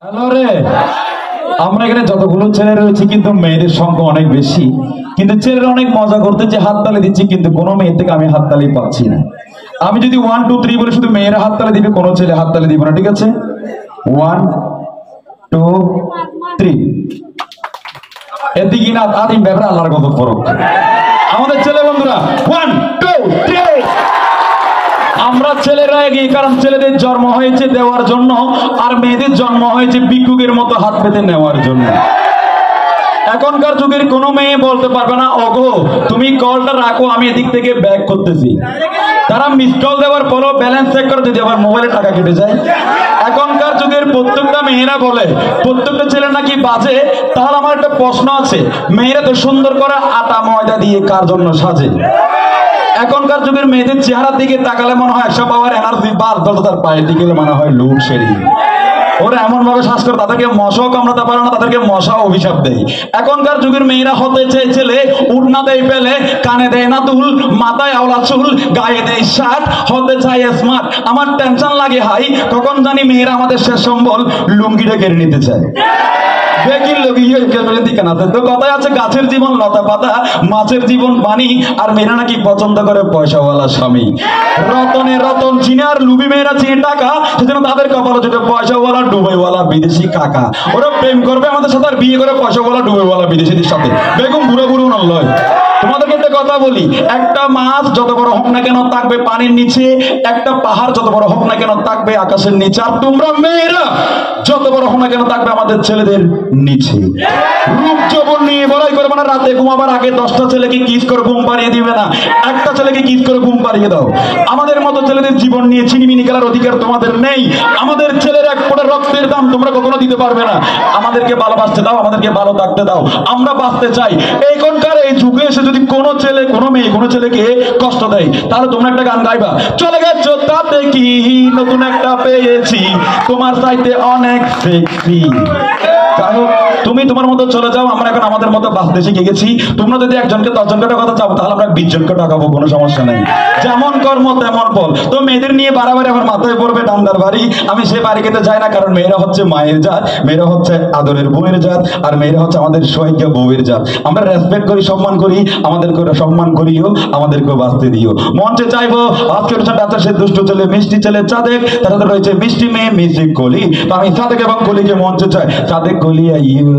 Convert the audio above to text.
Hello রে, আমরা এখানে যতগুলো ছেলে রয়েছে কিন্তু মেয়েদের সংখ্যা অনেক বেশি, কিন্তু ছেলেরা অনেক মজা করতে যে হাততালি দিচ্ছি, কিন্তু কোনো মেয়ে থেকে আমি হাততালি পাচ্ছি না। আমি যদি 1 2 3 বলে শুধু মেয়েরা হাততালি দিবে, কোনো ছেলে হাততালি দিবে না, ঠিক আছে? 1 2 3 এদিকে না আদিম ব্যাপারে আল্লাহর কত ফরক। আমাদের ছেলে বন্ধুরা 1 2 3 আমরা ছেলেরা এগিয়ে, কারণ ছেলেদের জন্ম হয়েছে দেওয়ার জন্য, আর মেয়েদের জন্ম হয়েছে ভিক্ষুকের মতো হাত পেতে নেওয়ার জন্য। এখনকার যুগের কোনো মেয়ে বলতে পারবে না ওগো তুমি কলটা রাখো, আমি এদিক থেকে ব্যাক করতেছি। তারা মিস কল দেওয়ার পরও ব্যালেন্স চেক করে যদি আবার মোবাইলে টাকা কেটে যায়। এখনকার যুগের প্রত্যেকটা মেয়েরা বলে প্রত্যেকটা ছেলে নাকি বাজে। তাহলে আমার একটা প্রশ্ন আছে, মেয়েরা তো সুন্দর করে আটা ময়দা দিয়ে কার জন্য সাজে? এখনকার যুগের মেয়েদের চেহারার দিকে তাকালে মনে হয় 100 পাওয়ার এনার্জি বার, তার পায়ের দিকে মনে হয় লুট শেরিং। ওরা এমন ভাবে শ্বাস করে তাদেরকে মশাও কামড়াতে পারে না, তাদেরকে মশা অভিশাপ দেয়। এখনকার যুগের মেয়েরা হতে চায় ছেলে, উড়না দেয় পেলে, কানে দেয় না দুল, মাথায় আওলা চুল, গায়ে দেয় শার্ট, হতে চায় স্মার্ট। আমার টেনশন লাগে হাই, কখন জানি মেয়েরা আমাদের শেষ সম্বল লুঙ্গিটা কেড়ে নিতে চায়। কথায় আছে গাছের জীবন লতা পাতা, মাছের জীবন পানি, আর মেয়েরা নাকি পছন্দ করে পয়সাওয়ালা স্বামী। রতনে রতন চিনে আর লুবি মেয়েরা চিনে টাকা, সেজন্য তাদের কপালে যেটা পয়সাওয়ালা ডুবাইওয়ালা বিদেশি কাকা। ওরা প্রেম করবে আমাদের সাথে আর বিয়ে করে পয়সাওয়ালা ডুবাইওয়ালা বিদেশিদের সাথে। বেগম বুড়ো বুড়ো নয়। তোমাদেরকে একটা কথা বলি, একটা মাছ যত বড় হোক না কেন থাকবে পানির নিচে, একটা পাহাড় যত বড় হোক না কেন থাকবে আকাশের নিচে, আর তোমরা মেয়েরা যত বড় হোক না কেন থাকবে আমাদের ছেলেদের নিচে। রূপ যৌবন নিয়ে বড়াই করবে না, রাতে ঘুমাবার আগে 10টা ছেলেকে কিস করে ঘুম পাড়িয়ে দিবে না, একটা ছেলেকে কিস করে ঘুম পাড়িয়ে দাও। আমাদের মতো ছেলেদের জীবন নিয়ে ছিনিমিনি খেলার অধিকার তোমাদের নেই। আমাদের ছেলের এক ফোঁটা রক্তের দাম তোমরা কখনো দিতে পারবে না। আমাদেরকে ভালোবাসতে দাও, আমাদেরকে ভালো থাকতে দাও, আমরা বাঁচতে চাই। এখনকার এই যুগে এসে যদি কোনো ছেলে কোনো মেয়ে কোনো ছেলেকে কষ্ট দেয়, তাহলে তোমরা একটা গান গাইবা, চলে গেছো তাতে কি নতুন একটা পেয়েছি, তোমার চাইতে অনেক সেক্সি। যাই হোক, তুমি তোমার মতো চলে যাও, আমরা এখন আমাদের মতো বাঁচতে শিখে গেছি। তোমরা যদি একজনকে 10 জনকে টাকা চাও, তাহলে আমরা 20 জনকে টাকাবো, কোনো সমস্যা নেই। যেমন কর্ম তেমন ফল। তো মেয়েদের নিয়ে বাড়াবাড়ি আমার মাথায় পড়বে ডান্ডার বাড়ি। আমি সে বাড়ি খেতে যাই না, কারণ মেয়েরা হচ্ছে মায়ের জাত, মেয়েরা হচ্ছে আদরের বউয়ের জাত, আর মেয়েরা হচ্ছে আমাদের সহায়িকা বউয়ের জাত। আমরা রেসপেক্ট করি, সম্মান করি, আমাদেরকে সম্মান করিও, আমাদেরকেও বাঁচতে দিও। মঞ্চে চাইবো আজকের ডাক্তার সে দুষ্ট ছেলে মিষ্টি ছেলে চাঁদেক, তার সাথে রয়েছে মিষ্টি মেয়ে মিষ্টি কলি। তো আমি চাঁদেক এবং কলিকে মঞ্চে চাই। চাঁদেক কলি আইও।